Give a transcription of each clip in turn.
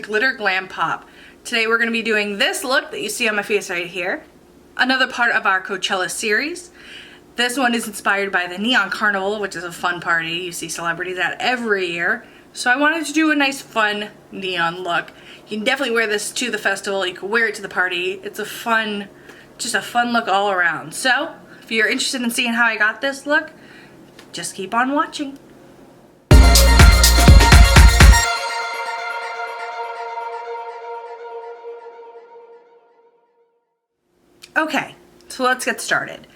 Glitter Glam Pop. Today we're going to be doing this look that you see on my face right here. Another part of our Coachella series. This one is inspired by the Neon Carnival, which is a fun party you see celebrities at every year. So I wanted to do a nice fun neon look. You can definitely wear this to the festival, you can wear it to the party. It's a fun, just a fun look all around. So if you're interested in seeing how I got this look, just keep on watching. Okay, so let's get started.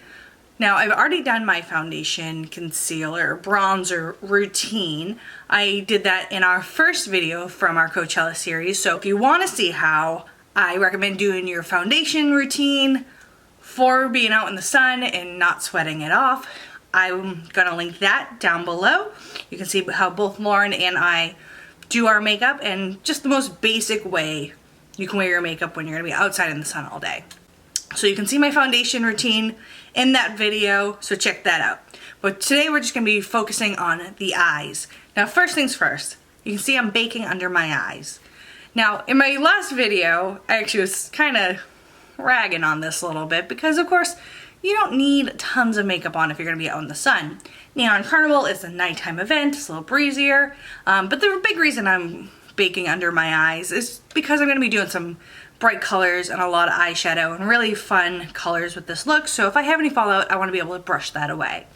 Now, I've already done my foundation, concealer, bronzer routine. I did that in our first video from our Coachella series. So if you want to see how I recommend doing your foundation routine for being out in the sun and not sweating it off, I'm going to link that down below. You can see how both Lauren and I do our makeup and just the most basic way you can wear your makeup when you're going to be outside in the sun all day. So you can see my foundation routine in that video, so check that out. But today we're just going to be focusing on the eyes. Now first things first, you can see I'm baking under my eyes. Now in my last video, I actually was kind of ragging on this a little bit because of course you don't need tons of makeup on if you're going to be out in the sun. Neon Carnival is a nighttime event, it's a little breezier, but the big reason I'm baking under my eyes is because I'm going to be doing some bright colors and a lot of eyeshadow and really fun colors with this look. So if I have any fallout, I want to be able to brush that away.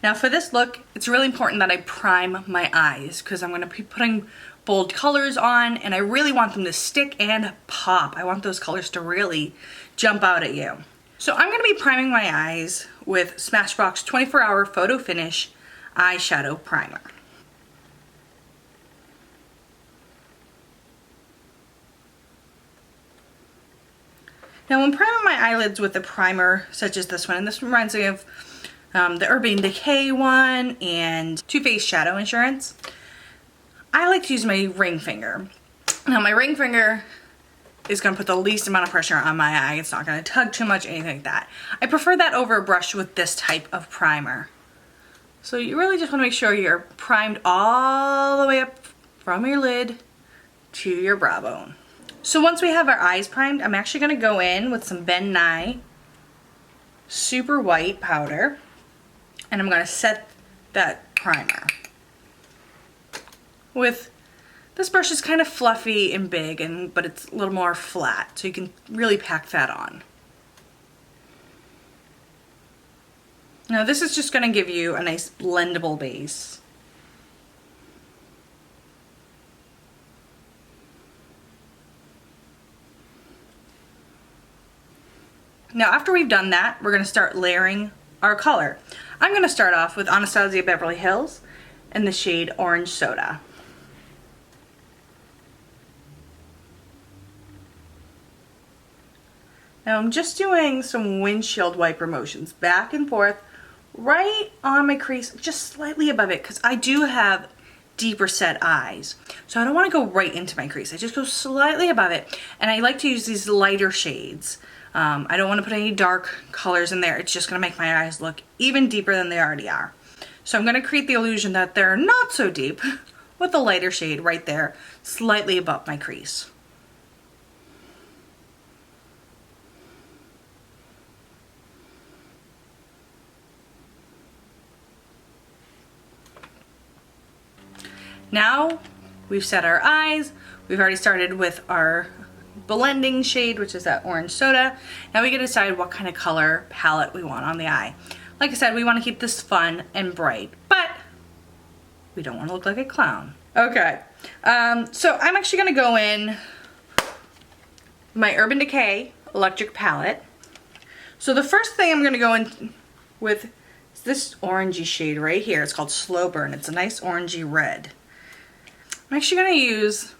Now for this look, it's really important that I prime my eyes because I'm going to be putting bold colors on and I really want them to stick and pop. I want those colors to really jump out at you. So I'm going to be priming my eyes with Smashbox 24-Hour Photo Finish Eyeshadow Primer. Now when priming my eyelids with a primer such as this one, and this reminds me of the Urban Decay one and Too Faced Shadow Insurance, I like to use my ring finger. Now my ring finger is going to put the least amount of pressure on my eye. It's not going to tug too much, anything like that. I prefer that over a brush with this type of primer. So you really just want to make sure you're primed all the way up from your lid to your brow bone. So once we have our eyes primed, I'm actually going to go in with some Ben Nye Super White powder, and I'm going to set that primer. With this brush is kind of fluffy and big, but it's a little more flat, so you can really pack that on. Now this is just going to give you a nice blendable base. Now after we've done that, we're going to start layering our color. I'm going to start off with Anastasia Beverly Hills in the shade Orange Soda. Now I'm just doing some windshield wiper motions back and forth right on my crease, just slightly above it, because I do have deeper set eyes. So I don't want to go right into my crease. I just go slightly above it, and I like to use these lighter shades. I don't want to put any dark colors in there. It's just going to make my eyes look even deeper than they already are. So I'm going to create the illusion that they're not so deep with a lighter shade right there, slightly above my crease. Now we've set our eyes. We've already started with our blending shade, which is that Orange Soda. Now we can decide what kind of color palette we want on the eye. Like I said, we want to keep this fun and bright, but we don't want to look like a clown. Okay, so I'm actually going to go in my Urban Decay Electric Palette. So the first thing I'm going to go in with is this orangey shade right here. It's called Slow Burn. It's a nice orangey red. I'm actually going to use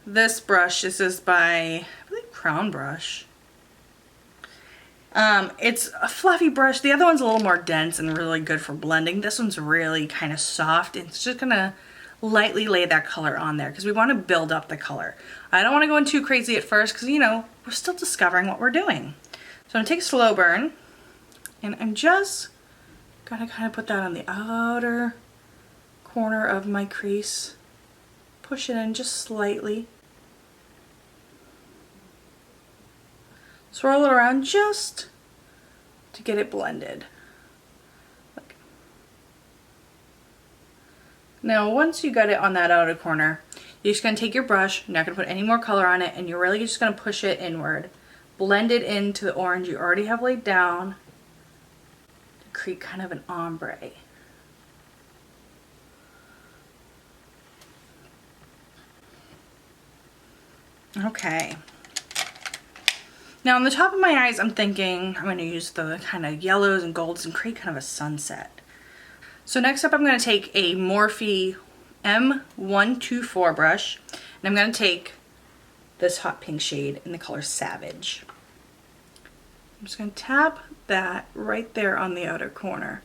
this brush. This is by, I believe, Crown Brush. It's a fluffy brush. The other one's a little more dense and really good for blending. This one's really kind of soft. It's just going to lightly lay that color on there because we want to build up the color. I don't want to go in too crazy at first because, you know, we're still discovering what we're doing. So I'm going to take Slow Burn, and I'm just going to kind of put that on the outer corner of my crease. Push it in just slightly. swirl it around just to get it blended. Now once you got it on that outer corner, you're just going to take your brush, you're not going to put any more color on it, and you're really just going to push it inward. Blend it into the orange you already have laid down to create kind of an ombre. Okay. Now on the top of my eyes, I'm thinking I'm going to use the kind of yellows and golds and create kind of a sunset. So next up, I'm going to take a Morphe M124 brush, and I'm going to take this hot pink shade in the color Savage. I'm just going to tap that right there on the outer corner.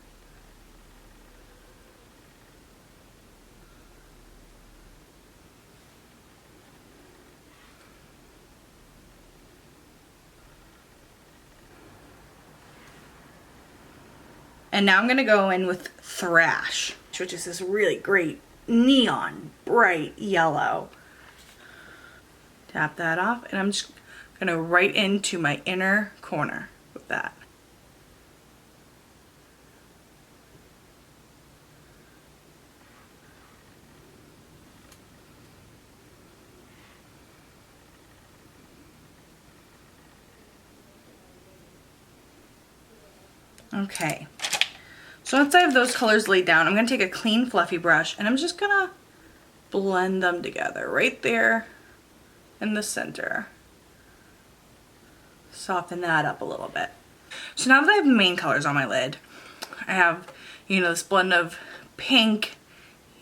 And now I'm going to go in with Thrash, which is this really great neon bright yellow. Tap that off, and I'm just going to right into my inner corner with that. Okay. So once I have those colors laid down, I'm going to take a clean fluffy brush and I'm just going to blend them together right there in the center. Soften that up a little bit. So now that I have the main colors on my lid, I have, this blend of pink,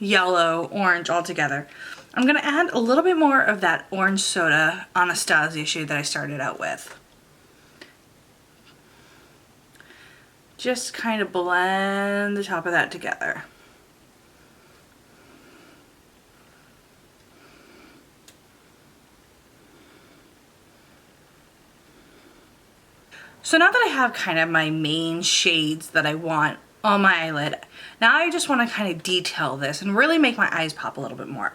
yellow, orange all together. I'm going to add a little bit more of that orange soda Anastasia shade that I started out with. Just kind of blend the top of that together. So now that I have kind of my main shades that I want on my eyelid, now I just want to kind of detail this and really make my eyes pop a little bit more.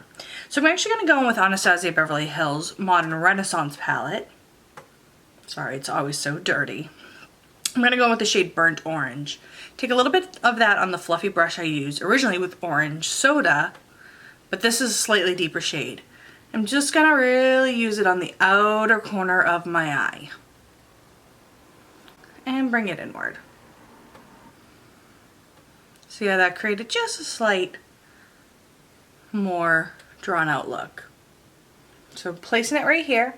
So I'm actually going to go in with Anastasia Beverly Hills Modern Renaissance palette. Sorry, it's always so dirty. I'm going to go with the shade Burnt Orange. Take a little bit of that on the fluffy brush I used originally with orange soda, but this is a slightly deeper shade. I'm just going to really use it on the outer corner of my eye. And bring it inward. See how that created just a slight more drawn out look. So placing it right here,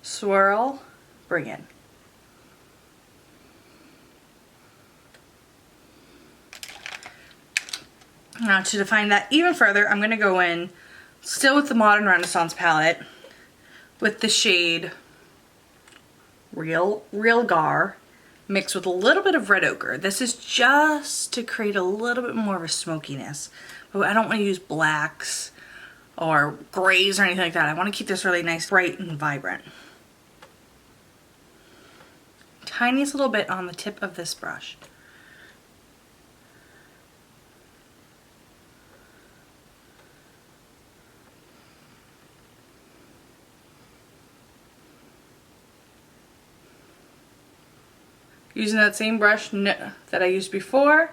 swirl, bring in. Now to define that even further, I'm going to go in still with the Modern Renaissance palette with the shade Real Gar mixed with a little bit of red ochre. This is just to create a little bit more of a smokiness. But I don't want to use blacks or grays or anything like that. I want to keep this really nice, bright and vibrant. Tiniest little bit on the tip of this brush. Using that same brush that I used before,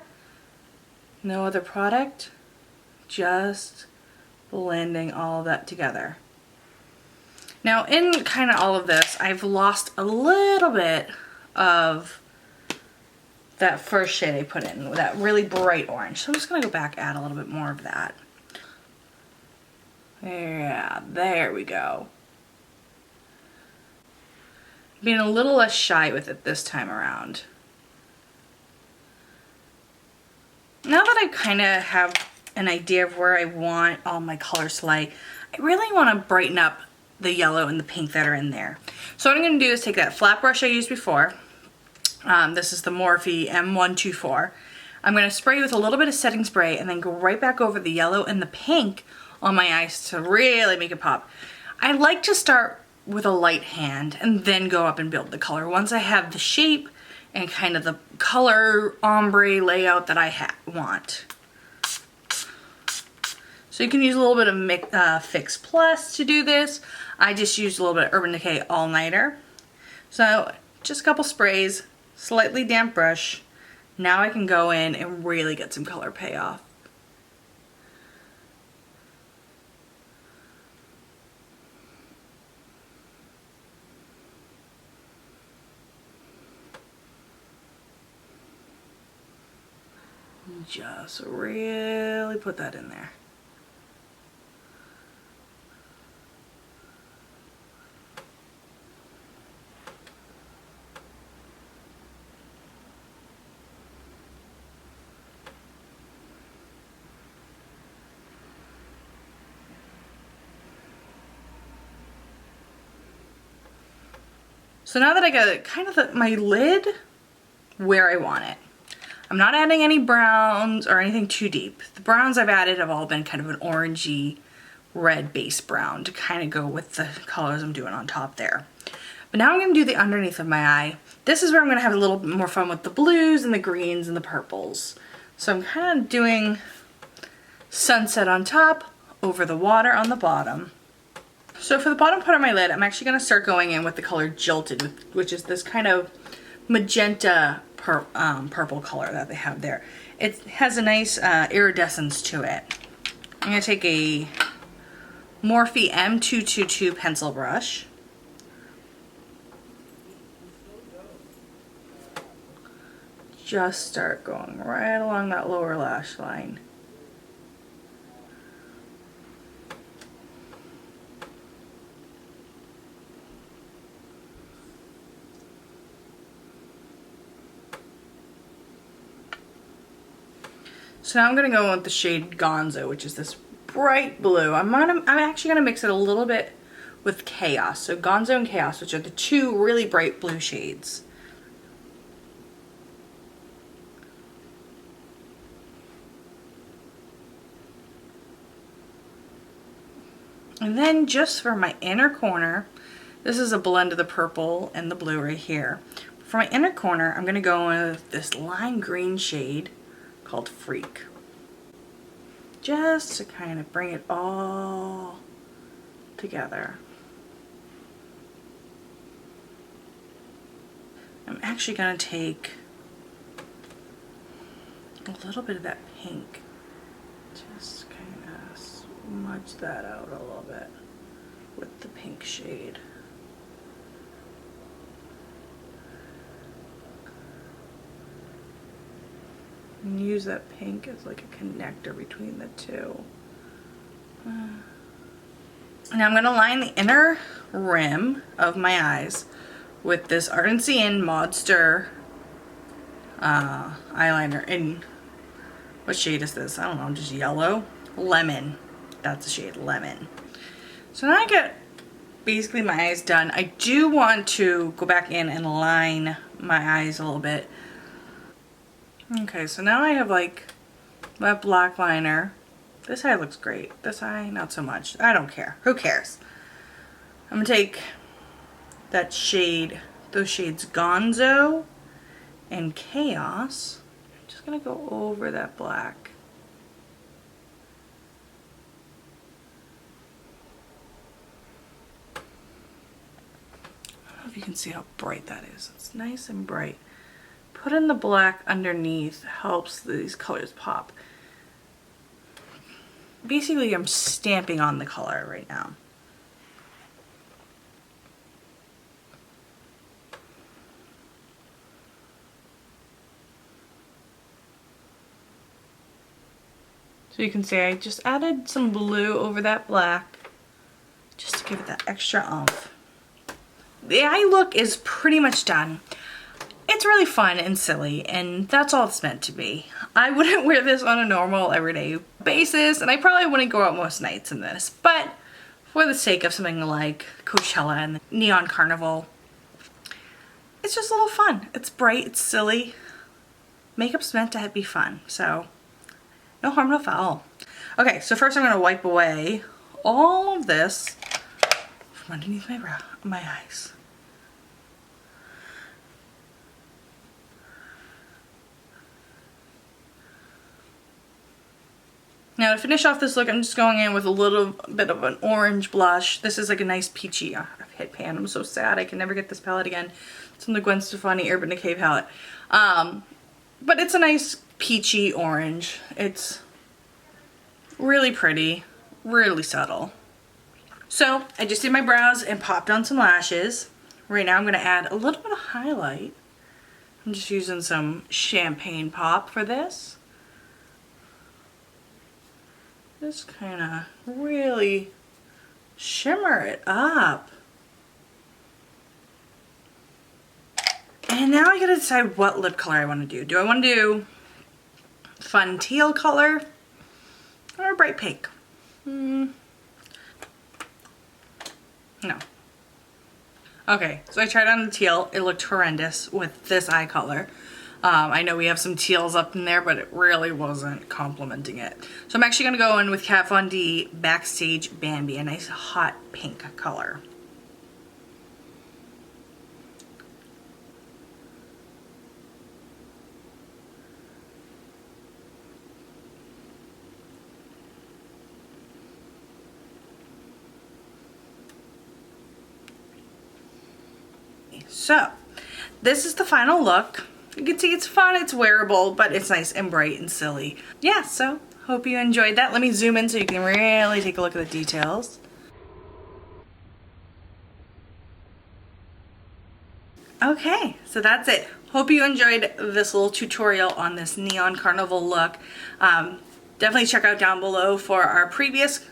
no other product, just blending all of that together. Now in kind of all of this, I've lost a little bit of that first shade I put in, that really bright orange. So I'm just going to go back, add a little bit more of that. Yeah, there we go. Being a little less shy with it this time around. Now that I kind of have an idea of where I want all my colors to lie, I really want to brighten up the yellow and the pink that are in there. So what I'm going to do is take that flat brush I used before. This is the Morphe M124. I'm going to spray with a little bit of setting spray and then go right back over the yellow and the pink on my eyes to really make it pop. I like to start with a light hand and then go up and build the color once I have the shape and kind of the color ombre layout that I want. So you can use a little bit of Fix Plus to do this. I just used a little bit of Urban Decay All Nighter. So just a couple sprays, slightly damp brush. Now I can go in and really get some color payoff. Just really put that in there. So now that I got kind of my lid where I want it, I'm not adding any browns or anything too deep. The browns I've added have all been kind of an orangey red base brown to kind of go with the colors I'm doing on top there. But now I'm going to do the underneath of my eye. This is where I'm going to have a little bit more fun with the blues and the greens and the purples. So I'm kind of doing sunset on top, over the water on the bottom. So for the bottom part of my lid, I'm actually going to start going in with the color Jilted, which is this kind of magenta purple color that they have there. It has a nice iridescence to it. I'm going to take a Morphe M222 pencil brush. Just start going right along that lower lash line. So now I'm going to go with the shade Gonzo, which is this bright blue. I'm actually going to mix it a little bit with Chaos. So Gonzo and Chaos, which are the two really bright blue shades. And then just for my inner corner, this is a blend of the purple and the blue right here. For my inner corner, I'm going to go with this lime green shade called Freak. Just to kind of bring it all together. I'm actually going to take a little bit of that pink. Just kind of smudge that out a little bit with the pink shade. And use that pink as like a connector between the two. Now I'm going to line the inner rim of my eyes with this Ardent In Modster eyeliner. In what shade is this? I don't know, just yellow? Lemon. That's the shade Lemon. So now I get basically my eyes done. I do want to go back in and line my eyes a little bit. Okay, so now I have like that black liner. This eye looks great. This eye, not so much. I don't care. Who cares? I'm gonna take that shade, those shades Gonzo and Chaos. I'm just gonna go over that black. I don't know if you can see how bright that is. It's nice and bright. Put in the black underneath helps these colors pop. Basically, I'm stamping on the color right now. So you can see I just added some blue over that black just to give it that extra oomph. The eye look is pretty much done. It's really fun and silly, and that's all it's meant to be. I wouldn't wear this on a normal everyday basis, and I probably wouldn't go out most nights in this, but for the sake of something like Coachella and the Neon Carnival, it's just a little fun. It's bright, it's silly. Makeup's meant to be fun, so no harm, no foul. Okay, so first I'm going to wipe away all of this from underneath my eyes. Now to finish off this look, I'm just going in with a little bit of an orange blush. This is like a nice peachy, I've hit pan. I'm so sad I can never get this palette again. It's from the Gwen Stefani Urban Decay palette. But it's a nice peachy orange. It's really pretty, really subtle. So I just did my brows and popped on some lashes. Right now I'm going to add a little bit of highlight. I'm just using some champagne pop for this. Just kind of really shimmer it up. And now I gotta decide what lip color I want to do. Do I want to do fun teal color or bright pink? No. Okay, so I tried on the teal. It looked horrendous with this eye color. I know we have some teals up in there, but it really wasn't complimenting it. So I'm actually going to go in with Kat Von D Backstage Bambi, a nice hot pink color. So, this is the final look. You can see it's fun, it's wearable, but it's nice and bright and silly. Yeah, so hope you enjoyed that. Let me zoom in so you can really take a look at the details. Okay, so that's it. Hope you enjoyed this little tutorial on this Neon Carnival look. Definitely check out down below for our previous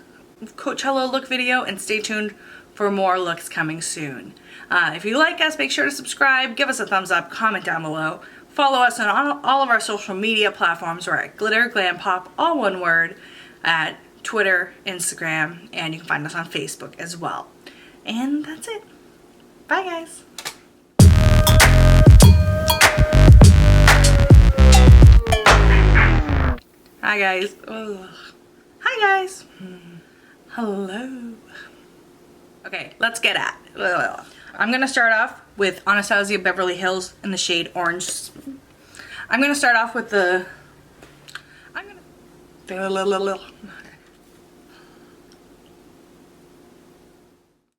Coachella look video, and stay tuned for more looks coming soon. If you like us, make sure to subscribe, give us a thumbs up, comment down below. Follow us on all of our social media platforms. We're at Glitter Glam Pop, all one word, at Twitter, Instagram, and you can find us on Facebook as well. And that's it. Bye, guys. Hi, guys. Ugh. Hi, guys. Hello. Okay, let's get at it. Ugh. I'm going to start off with Anastasia Beverly Hills in the shade Orange. I'm going to start off with the...